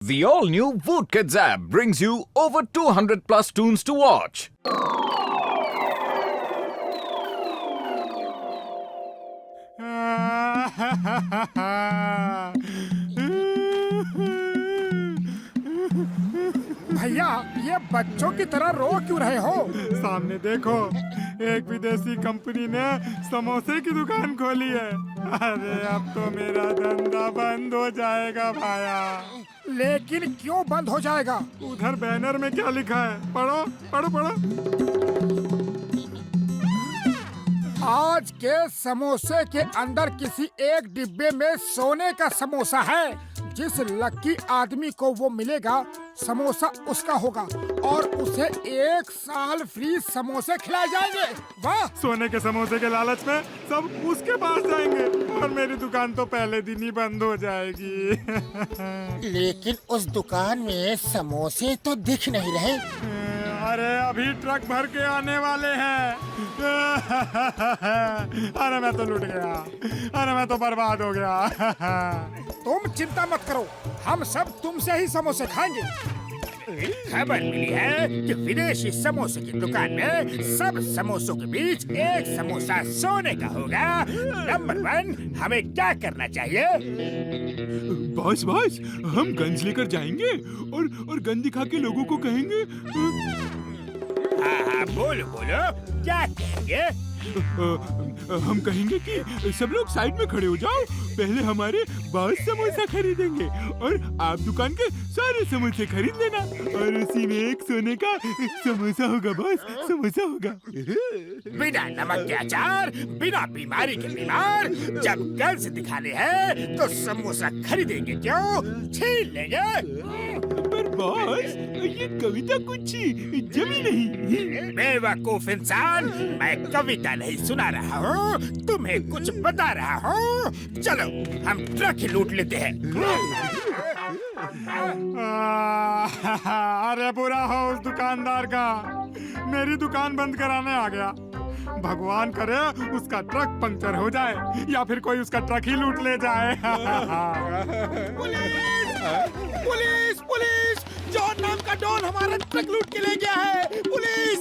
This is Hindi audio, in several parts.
The all-new Voot Kids app brings you over 200 plus tunes to watch. भैया ये बच्चों की तरह रो क्यों रहे हो? सामने देखो, एक विदेशी कंपनी ने समोसे की दुकान खोली है। अरे अब तो मेरा धंधा बंद हो जाएगा भाया। लेकिन क्यों बंद हो जाएगा? उधर बैनर में क्या लिखा है? पढ़ो पढ़ो पढ़ो। आज के समोसे के अंदर किसी एक डिब्बे में सोने का समोसा है। जिस लकी आदमी को वो मिलेगा, समोसा उसका होगा और उसे 1 साल फ्री समोसे खिलाए जाएंगे। वाह! सोने के समोसे के लालच में सब उसके पास जाएंगे और मेरी दुकान तो पहले दिन ही बंद हो जाएगी। लेकिन उस दुकान में समोसे तो दिख नहीं रहे। अरे अभी ट्रक भर के आने वाले हैं। अरे मैं तो लूट गया। अरे मैं तो बर्बाद हो गया। तुम चिंता मत करो, हम सब तुमसे ही समोसे खाएंगे। खबर मिली है कि विदेशी समोसे की दुकान में सब समोसों के बीच एक समोसा सोने का होगा। नंबर 1, हमें क्या करना चाहिए? बॉस हम गंज लेकर जाएंगे और गन दिखा के लोगों को कहेंगे। हाँ बोलो क्या कहेंगे? हम कहेंगे कि सब लोग साइड में खड़े हो जाओ, पहले हमारे बॉस समोसा खरीदेंगे और आप दुकान के सारे समोसे खरीद लेना और उसी में एक सोने का समोसा होगा। बॉस समोसा होगा। बिना नमक के अचार, बिना बीमारी के बीमार। जब गर्ल्स दिखाने हैं तो समोसा खरीदेंगे क्यों? छीन लेंगे। पर बॉस ये कविता कुछ जमी नहीं। बेवकूफ इंसान, मैं कविता नहीं सुना रहा हूँ, तुम्हें कुछ बता रहा हूँ। चलो हम ट्रक ही लूट लेते हैं। अरे बुरा हो उस दुकानदार का, मेरी दुकान बंद कराने आ गया। भगवान करे उसका ट्रक पंक्चर हो जाए या फिर कोई उसका ट्रक ही लूट ले जाए। पुलिस! जॉन नाम का डॉन हमारा ट्रक लूट के ले गया है। पुलिस!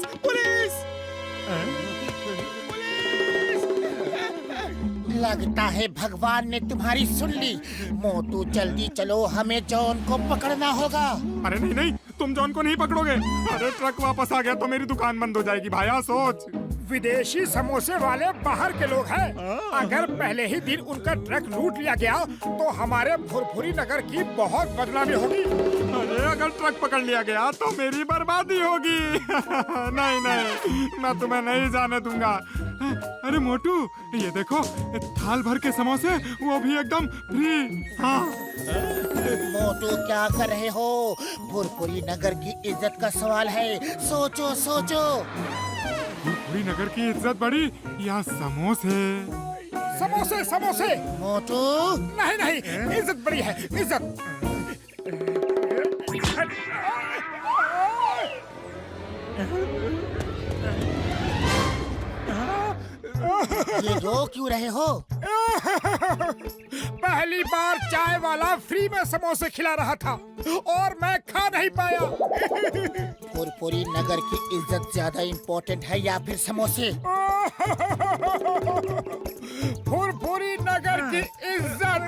लगता है भगवान ने तुम्हारी सुन ली। मोटू जल्दी चलो, हमें जॉन को पकड़ना होगा। अरे नहीं, तुम जॉन को नहीं पकड़ोगे। अरे ट्रक वापस आ गया तो मेरी दुकान बंद हो जाएगी भाया, सोच। विदेशी समोसे वाले बाहर के लोग हैं। अगर पहले ही दिन उनका ट्रक लूट लिया गया तो हमारे फुरफुरी नगर की बहुत बदनामी होगी। अरे अगर ट्रक पकड़ लिया गया तो मेरी बर्बादी होगी। नहीं, मैं तुम्हें नहीं जाने दूंगा। अरे मोटू ये देखो, थाल भर के समोसे, वो भी एकदम फ्री। हाँ। मोटू क्या कर रहे हो? फुरफुरी नगर की इज्जत का सवाल है, सोचो। फुरफुरी नगर की इज्जत बड़ी या समोसे? समोसे! मोटू नहीं, इज्जत बड़ी है, इज्जत। ये रो क्यों रहे हो? पहली बार चाय वाला फ्री में समोसे खिला रहा था और मैं खा नहीं पाया। फुरफुरी नगर की इज्जत ज्यादा इम्पोर्टेंट है या फिर समोसे? फुरफुरी नगर की इज्जत।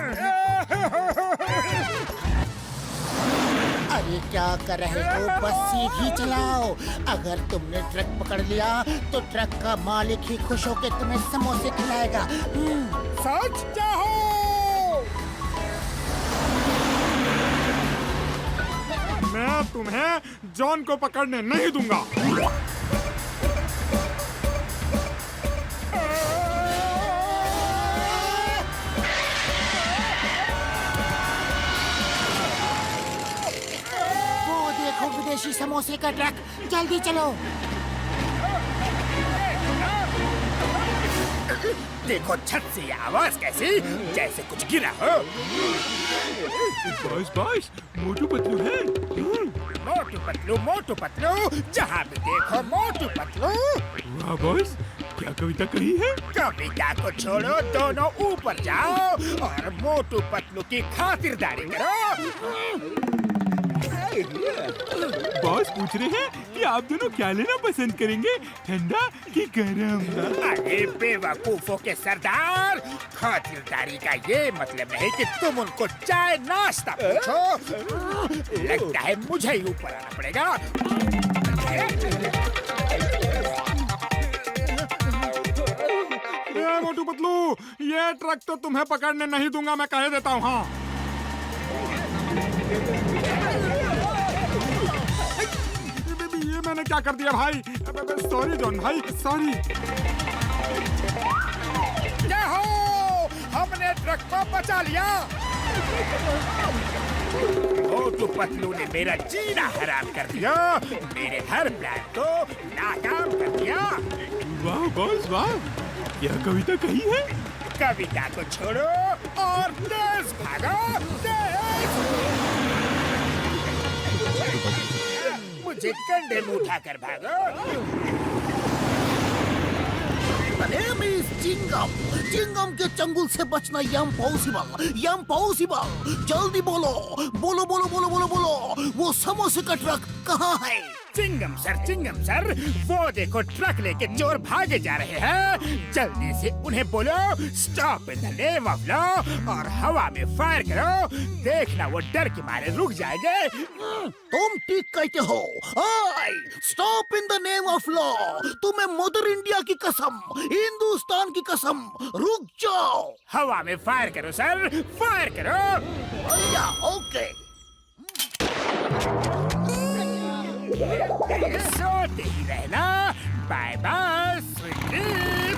अरे क्या कर रहे हो? बस सीधी चलाओ। अगर तुमने ट्रक पकड़ लिया तो ट्रक का मालिक ही खुश होकर तुम्हें समोसे खिलाएगा। सच चाहो? मैं तुम्हें जॉन को पकड़ने नहीं दूंगा। विदेशी समोसे का ट्रक, जल्दी चलो। देखो छत से ये आवाज कैसी, जैसे कुछ गिरा हो। बॉस मोटू पतलू है। मोटू पतलू, जहाँ भी देखो मोटू पतलू। वाह बॉस, क्या कविता कही है? कविता को छोड़ो, दोनों ऊपर जाओ और मोटू पतलू की खातिरदारी करो। बॉस पूछ रहे हैं कि आप दोनों क्या लेना पसंद करेंगे, ठंडा कि गरम? अरे बेवकूफों के सरदार, खातिरदारी का ये मतलब नहीं कि तुम उनको चाय नाश्ता पूछो। लगता है मुझे ही ऊपर आना पड़ेगा। मोटू पतलू, ये ट्रक तो तुम्हें पकड़ने नहीं दूंगा, मैं कह देता हूँ। हाँ, ये मैंने क्या कर दिया भाई? सॉरी जॉन भाई, सॉरी। क्या हो, हमने ट्रक को बचा लिया। मोटू पतलू ने मेरा जीना हराम कर दिया, मेरे हर प्लान को नाकाम कर दिया। वाह बॉस वाह, यह कविता कही है। कविता को छोड़ो और तेज भागो, तेज। मुझे कंधे में उठाकर भागो। Name is Chingam. चिंगम के चंगुल से बचना इम्पॉसिबल, इम्पॉसिबल। जल्दी बोलो बोलो बोलो बोलो बोलो बोलो, वो समोसे का ट्रक कहाँ है? चिंगम सर, वो देखो ट्रक लेके चोर भागे जा रहे हैं। जल्दी से उन्हें बोलो stop in the name of law और हवा में फायर करो। देखना वो डर के मारे रुक जाएंगे। तुम ठीक कहते हो। Stop in the name of law. तुम्हें मदर इंडिया की कसम, हिंदुस्तान की कसम, रुक जाओ। हवा में फायर करो सर, फायर करो। ओके। सोते ही रहना। Bye bye sweet dream.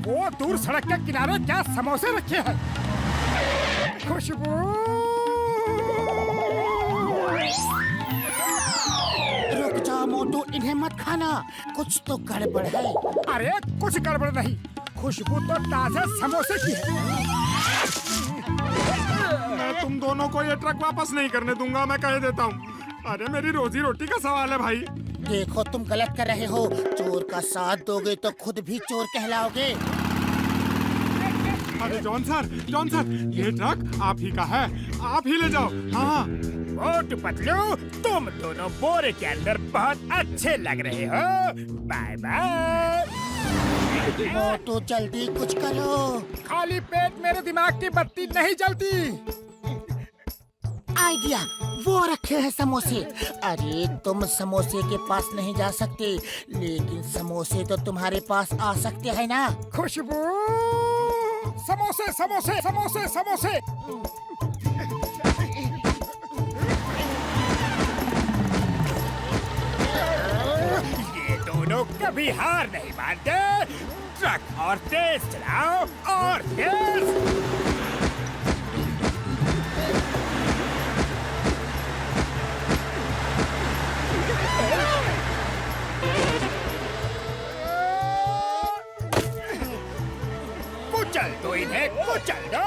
वो दूर सड़क के किनारे क्या समोसे रखे हैं। खुशबू। रुक जा मोटू, इन्हें मत खाना, कुछ तो गड़बड़ है। अरे कुछ गड़बड़ नहीं, खुशबू तो ताजा समोसे की है। मैं तुम दोनों को ये ट्रक वापस नहीं करने दूंगा, मैं कह देता हूँ। अरे मेरी रोजी रोटी का सवाल है भाई। देखो तुम गलत कर रहे हो। चोर का साथ दोगे तो खुद भी चोर कहलाओगे। अरे जॉन सर, ये ट्रक आप ही का है, आप ही ले जाओ। हाँ। मोटू पतलू, तुम दोनों बोरे के अंदर बहुत अच्छे लग रहे हो। Bye bye. मोटू जल्दी कुछ करो। खाली पेट मेरे दिमाग की बत्ती नहीं जलती। आइडिया, वो रखे हैं समोसे। अरे तुम समोसे के पास नहीं जा सकते, लेकिन समोसे तो तुम्हारे पास आ सकते हैं ना। खुशबू। समोसे समोसे समोसे समोसे। ये दोनों कभी हार नहीं मानते। ट्रक और तेज चलाओ, और तेज। कुचल दो इन्हें, कुचल दो।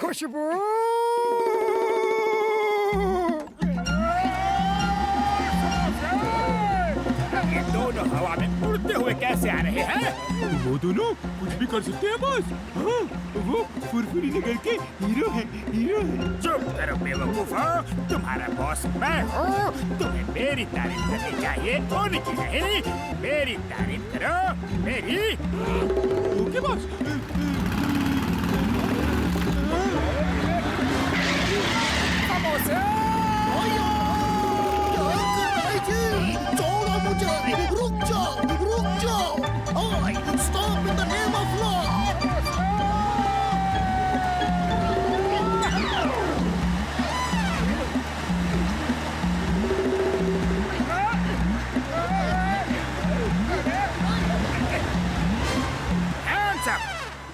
खुशबू। ये दोनों हवा में उड़ते हुए कैसे आ रहे हैं? वो दोनों कुछ भी कर सकते हैं बॉस। हाँ, वो फुरफुरी नगर के हीरो है, हीरो है। चुप करो बेवकूफो, तुम्हारा बॉस मैं हूँ। तुम्हें मेरी तारीफ करनी चाहिए, उनकी नहीं। मेरी तारीफ करो, मेरी। Okay boss. समोसे। छोड़ो मुझे, रुक जाओ। Stop in the name of law. Hands up!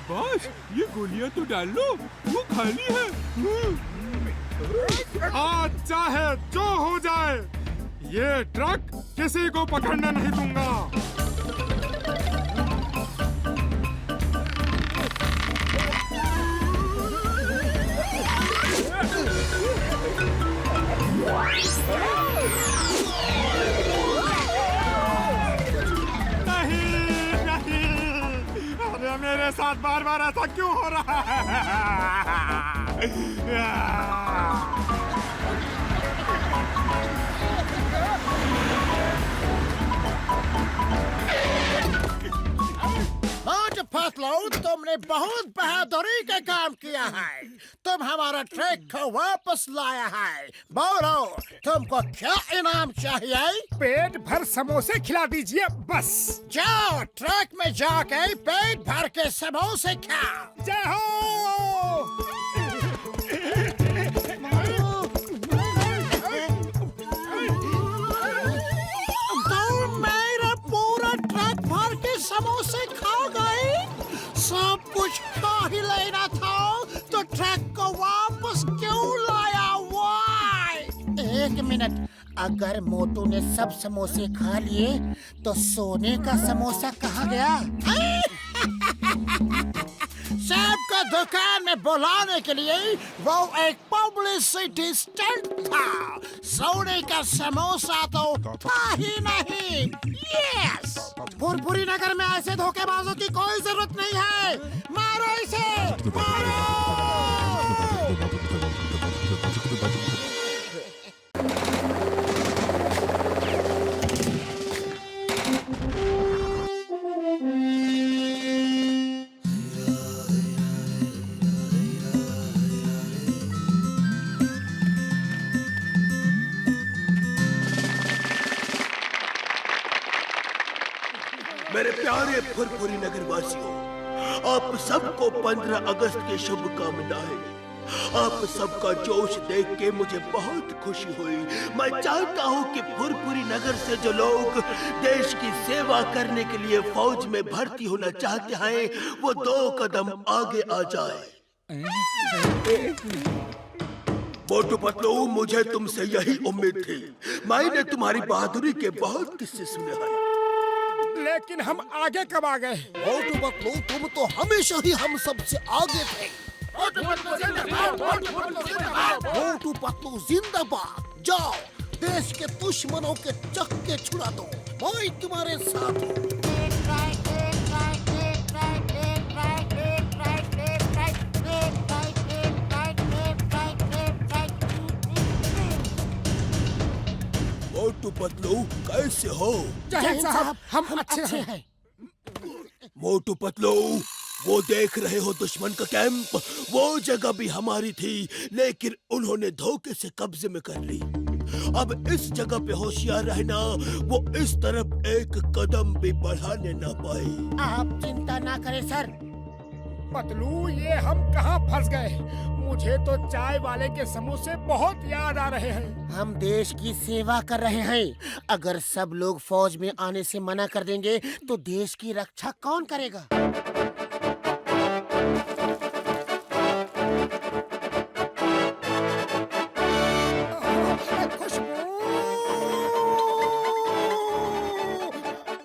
Boss, ये गोलियां तो डाल लो, वो खाली है। आज चाहे जो हो जाए, ये ट्रक किसी को पकड़ने नहीं दूंगा। मेरे साथ बार बार ऐसा क्यों हो रहा है? मोटू पतलू, तुमने बहुत बहादुरी का काम किया है। तुम हमारा ट्रक को वापस लाया है। बोलो, तुमको क्या इनाम चाहिए? पेट भर समोसे खिला दीजिए बस। जाओ, ट्रक में जाके पेट भर के समोसे खाओ। जय हो। तुम मेरा पूरा ट्रक भर के समोसे खा गए। सब कुछ खा ही लेना था तो ट्रक को वापस क्यों लाया? वाई? एक मिनट, अगर मोटू ने सब समोसे खा लिए तो सोने का समोसा कहाँ गया? सबको दुकान में बुलाने के लिए वो एक पब्लिसिटी स्टंट था। सोने का समोसा तो था ही नहीं। यस, भुरभुरी नगर में ऐसे धोखेबाजों की कोई जरूरत नहीं है। मारो इसे, मारो। मेरे प्यारे फुरफुरी नगर वासियों, आप सबको 15 अगस्त की शुभकामनाएं। आप सबका जोश देख के मुझे बहुत खुशी हुई। मैं चाहता हूँ कि फुरफुरी नगर से जो लोग देश की सेवा करने के लिए फौज में भर्ती होना चाहते हैं, वो 2 कदम आगे आ जाए। मोटू पतलू, मुझे तुमसे यही उम्मीद थी। मैंने तुम्हारी बहादुरी के बहुत किस्से सुने हैं। लेकिन हम आगे कब आ गए? मोटू पतलू, तुम तो हमेशा ही हम सबसे आगे थे। मोटू पतलू जिंदाबाद। जाओ, देश के दुश्मनों के चक्के छुड़ा दो। मैं तुम्हारे साथ हूँ। मोटू पतलू, कैसे हो? जय हिंद साहब, हम अच्छे हैं। मोटू पतलू, वो देख रहे हो दुश्मन का कैंप? वो जगह भी हमारी थी, लेकिन उन्होंने धोखे से कब्जे में कर ली। अब इस जगह पे होशियार रहना, वो इस तरफ एक कदम भी बढ़ाने ना पाए। आप चिंता ना करें सर। पतलू, ये हम कहाँ फंस गए? मुझे तो चाय वाले के समोसे बहुत याद आ रहे हैं। हम देश की सेवा कर रहे हैं। अगर सब लोग फौज में आने से मना कर देंगे तो देश की रक्षा कौन करेगा?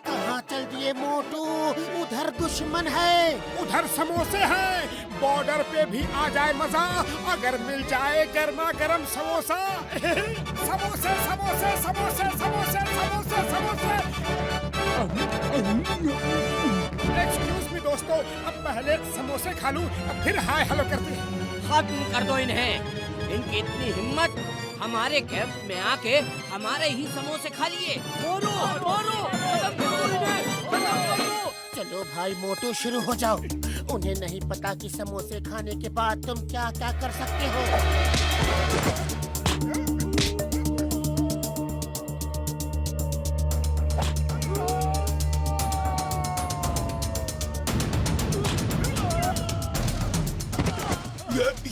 कहाँ चल दिए मोटू? उधर दुश्मन है। उधर समोसे हैं। बॉर्डर पे भी आ जाए मजा, अगर मिल जाए गर्मा गर्म समोसा। समोसे समोसे समोसे समोसे समोसे समोसे। एक्सक्यूज मी दोस्तों, अब पहले समोसे खा लूं, फिर हाय हेलो करते हैं। खत्म कर दो इन्हें। इनकी इतनी हिम्मत, हमारे कैंप में आके हमारे ही समोसे खा लिए। मारो मारो, खत्म करो इन्हें, खत्म करो। चलो भाई मोटू, शुरू हो जाओ। उन्हें नहीं पता कि समोसे खाने के बाद तुम क्या क्या कर सकते हो।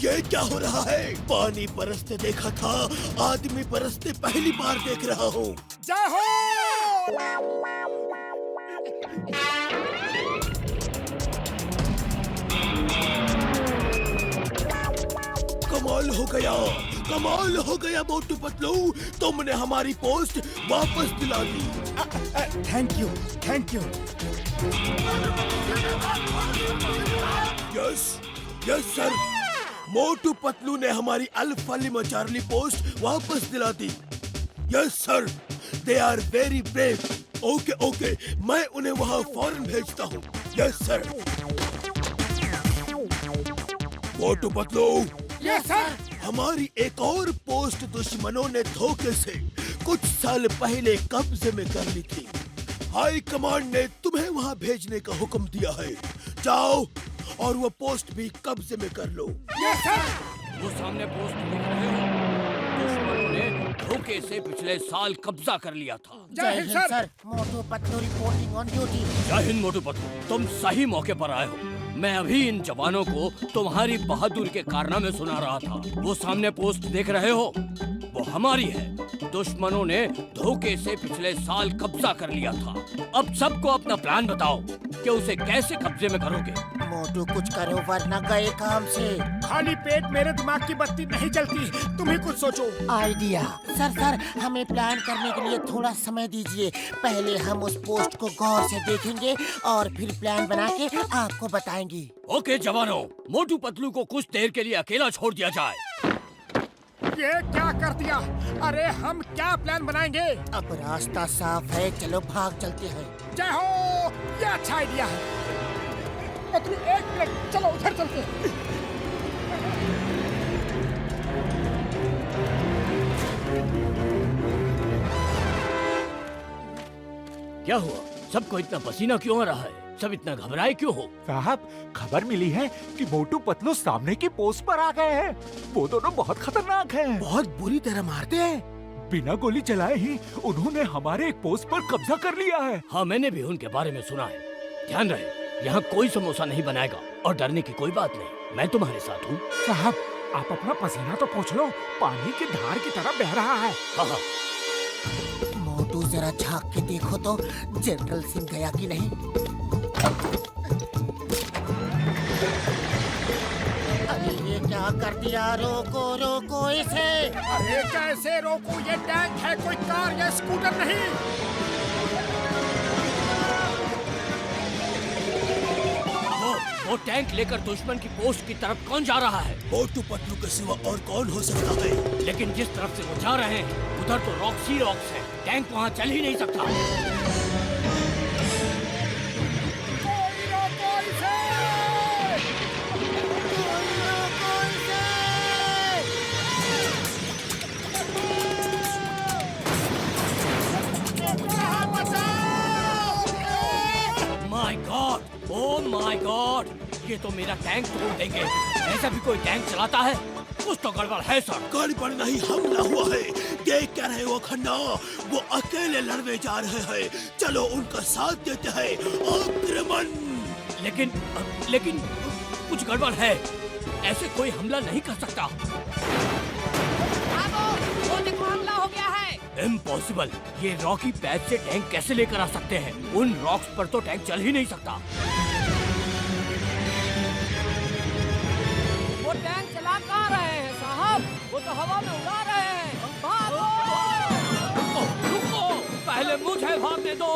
ये क्या हो रहा है? पानी बरसते देखा था, आदमी बरसते पहली बार देख रहा हूँ। जय हो। कमाल हो गया, कमाल हो गया मोटू पतलू, तुमने हमारी पोस्ट वापस दिला दी। Thank you, thank you. Yes yes sir, Motu Patlu ने हमारी अल्फा लिमा चार्ली पोस्ट वापस दिला दी। Yes sir, they are very brave. Okay okay, मैं उन्हें वहाँ फौरन भेजता हूँ। Yes sir. Motu Patlu, yes sir. हमारी एक और पोस्ट दुश्मनों ने धोखे से कुछ साल पहले कब्जे में कर ली थी। हाई कमांड ने तुम्हें वहां भेजने का हुक्म दिया है। जाओ और वो पोस्ट भी कब्जे में कर लो। Yes sir. वो सामने पोस्ट देख रहे हो? दुश्मनों ने धोखे से पिछले साल कब्जा कर लिया था। जय Hind sir. Motu Patlu reporting on duty. जय हिंद मोटू पतलू, तुम सही मौके पर आए हो। मैं अभी इन जवानों को तुम्हारी बहादुरी के कारनामे सुना रहा था। वो सामने पोस्ट देख रहे हो? वो हमारी है। दुश्मनों ने धोखे से पिछले साल कब्जा कर लिया था। अब सबको अपना प्लान बताओ कि उसे कैसे कब्जे में करोगे। मोटू कुछ करो वरना गए काम से। खाली पेट मेरे दिमाग की बत्ती नहीं जलती, तुम ही कुछ सोचो। आइडिया। सर हमें प्लान करने के लिए थोड़ा समय दीजिए। पहले हम उस पोस्ट को गौर से देखेंगे और फिर प्लान बना के आपको बताएंगे। ओके जवानों, मोटू पतलू को कुछ देर के लिए अकेला छोड़ दिया जाए। ये क्या कर दिया? अरे हम क्या प्लान बनाएंगे? अब रास्ता साफ है, चलो भाग चलते हैं। जय हो, ये अच्छा आइडिया है। पतलू एक मिनट, चलो उधर चलते हैं। क्या हुआ? सबको इतना पसीना क्यों आ रहा है? सब इतना घबराए क्यों हो? साहब, खबर मिली है कि मोटू पतलू सामने की पोस्ट पर आ गए हैं। वो दोनों बहुत खतरनाक हैं। बहुत बुरी तरह मारते हैं। बिना गोली चलाए ही उन्होंने हमारे एक पोस्ट पर कब्जा कर लिया है। हाँ, मैंने भी उनके बारे में सुना है। ध्यान रहे, यहाँ कोई समोसा नहीं बनाएगा और डरने की कोई बात नहीं। मैं तुम्हारे साथ हूँ। साहब, आप अपना पसीना तो पोंछ लो, पानी की धार की तरह बह रहा है। हाँ हाँ। मोटू जरा झांक के देखो तो जनरल सिंह गया कि नहीं। अरे ये क्या कर दिया? रोको रोको इसे। अरे कैसे रोकूं? ये टैंक है, कोई कार या स्कूटर नहीं। वो टैंक लेकर दुश्मन की पोस्ट की तरफ कौन जा रहा है? मोटू पतलू के सिवा और कौन हो सकता है? लेकिन जिस तरफ से वो जा रहे हैं उधर तो रॉक्स ही रॉक्स है। टैंक वहाँ चल ही नहीं सकता। कोई रोको इसे। My God, oh my God, ये तो मेरा टैंक तोड़ देंगे। ऐसा भी कोई टैंक चलाता है? कुछ तो गड़बड़ है सर। गड़बड़ नहीं, हमला हुआ है। देख क्या रहे हो खन्ना? वो अकेले लड़ने जा रहे हैं। चलो उनका साथ देते हैं। आक्रमण। लेकिन कुछ गड़बड़ है। ऐसे कोई हमला नहीं कर सकता। वो देखो, हमला हो गया है। इम्पॉसिबल। ये रॉकी पैच से टैंक कैसे लेकर आ सकते हैं? उन रॉक्स पर तो टैंक चल ही नहीं सकता। वो टैंक चला कहाँ रहे हैं साहब? वो तो हवा में उड़ा रहे हैं। भागो! रुको, पहले मुझे भागने दो।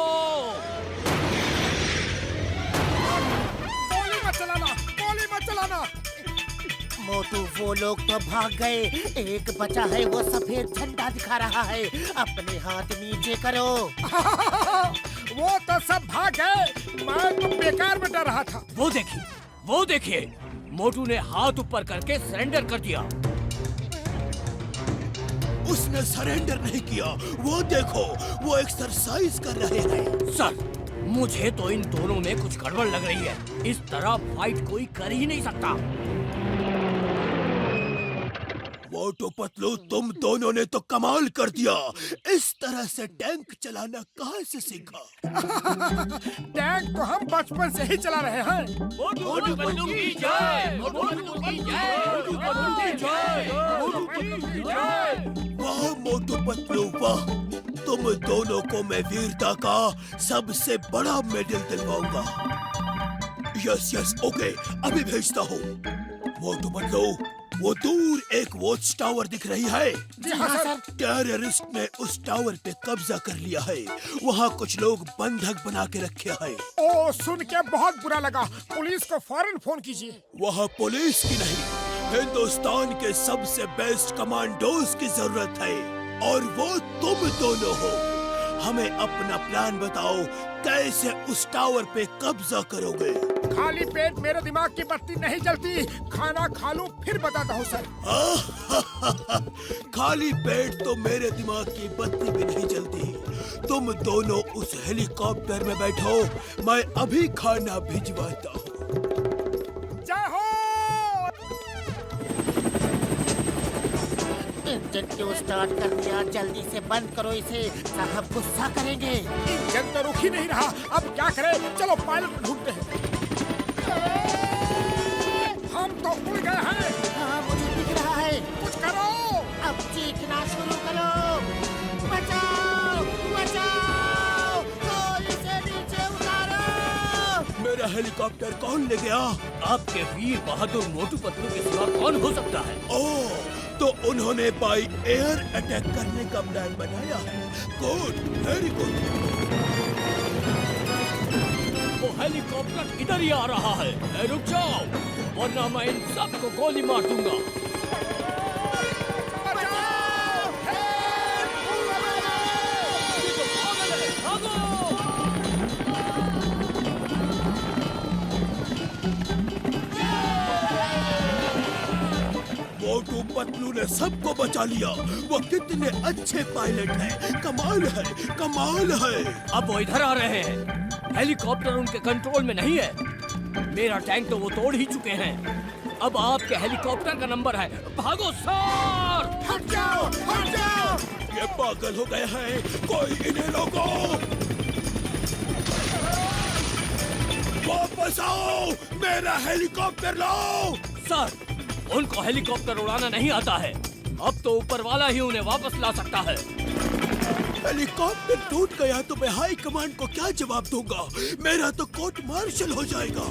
गोली मत चलाना, गोली मत चलाना। मोटू, वो लोग तो भाग गए। एक बचा है, वो सफेद झंडा दिखा रहा है। अपने हाथ नीचे करो। वो तो सब भाग गए, मैं तो बेकार में डर रहा था। वो देखिए, मोटू ने हाथ ऊपर करके सरेंडर कर दिया। उसने सरेंडर नहीं किया। वो देखो, वो एक्सरसाइज कर रहे हैं। सर, मुझे तो इन दोनों में कुछ गड़बड़ लग रही है। इस तरह फाइट कोई कर ही नहीं सकता। मोटू पतलू, तुम दोनों ने तो कमाल कर दिया। इस तरह से टैंक चलाना कहाँ से सीखा? टैंक तो हम बचपन से ही चला रहे हैं। मोटू पतलू की जय! मोटू पतलू की जय! मोटू पतलू की जय! मोटू पतलू की जय! वाह मोटू पतलू वाह! तुम दोनों को मैं वीरता का सबसे बड़ा मेडल दिलवाऊंगा। यस ओके, अभी भेजता हूँ। मोटू पतलू, वो दूर एक वॉच टावर दिख रही है। जी हाँ सर। टेररिस्ट ने उस टावर पे कब्जा कर लिया है। वहाँ कुछ लोग बंधक बना के रखे हैं। ओ, सुन के बहुत बुरा लगा। पुलिस को फौरन फोन कीजिए। वहाँ पुलिस की नहीं, हिंदुस्तान के सबसे बेस्ट कमांडोज की जरूरत है, और वो तुम दोनों हो। हमें अपना प्लान बताओ, कैसे उस टावर पे कब्जा करोगे? खाली पेट मेरे दिमाग की बत्ती नहीं जलती। खाना खा लूं फिर बताता हूँ सर। खाली पेट तो मेरे दिमाग की बत्ती भी नहीं जलती। तुम दोनों उस हेलीकॉप्टर में बैठो, मैं अभी खाना भिजवाता हूँ। जय हो। इंजन क्यों स्टार्ट कर दिया? जल्दी से बंद करो इसे, साहब गुस्सा करेंगे। इंजन तो रुक ही नहीं रहा, अब क्या करें? चलो पायलट ढूंढते हैं। हम तो उड़ गए हैं। हाँ, मुझे दिख रहा है। कुछ करो। अब चीखना शुरू करो। बचाओ, बचाओ, कोई इसे नीचे उतारो। मेरा हेलीकॉप्टर कौन ले गया? आपके वीर बहादुर मोटू पतलू के सिवा कौन हो सकता है? ओह, तो उन्होंने बाई एयर अटैक करने का प्लान बनाया है। Good, very good. वो हेलीकॉप्टर इधर ही आ रहा है। रुक जाओ, वरना मैं इन सबको गोली मार दूंगा। मोटू पतलू ने सबको बचा लिया। वो कितने अच्छे पायलट हैं। कमाल है, कमाल है। अब वो इधर आ रहे हैं। हेलीकॉप्टर उनके कंट्रोल में नहीं है। मेरा टैंक तो वो तोड़ ही चुके हैं। अब आपके हेलीकॉप्टर का नंबर है। भागो सर! हट जाओ, हट जाओ। ये पागल हो गए हैं, कोई इन्हें रोको। वापस आओ, मेरा हेलीकॉप्टर लाओ। सर, उनको हेलीकॉप्टर उड़ाना नहीं आता है। अब तो ऊपर वाला ही उन्हें वापस ला सकता है। हेलीकॉप्टर टूट गया तो मैं हाई कमांड को क्या जवाब दूंगा? मेरा तो कोर्ट मार्शल हो जाएगा।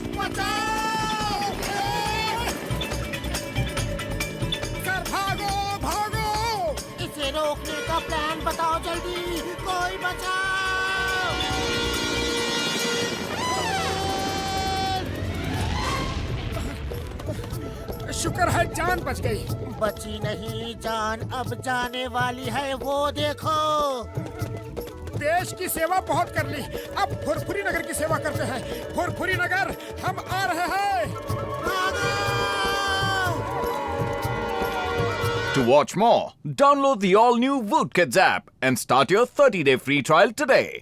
सर भागो, भागो। इसे रोकने का प्लान बताओ जल्दी। कोई बचाओ। शुक्र है जान बच गई। बची नहीं जान, अब जाने वाली है, वो देखो। देश की सेवा बहुत कर ली, अब फुरफुरी नगर की सेवा करते हैं। फुरफुरी नगर, हम आ रहे हैं। To watch more, download the all-new Woot Kids app and start your 30-day free trial today.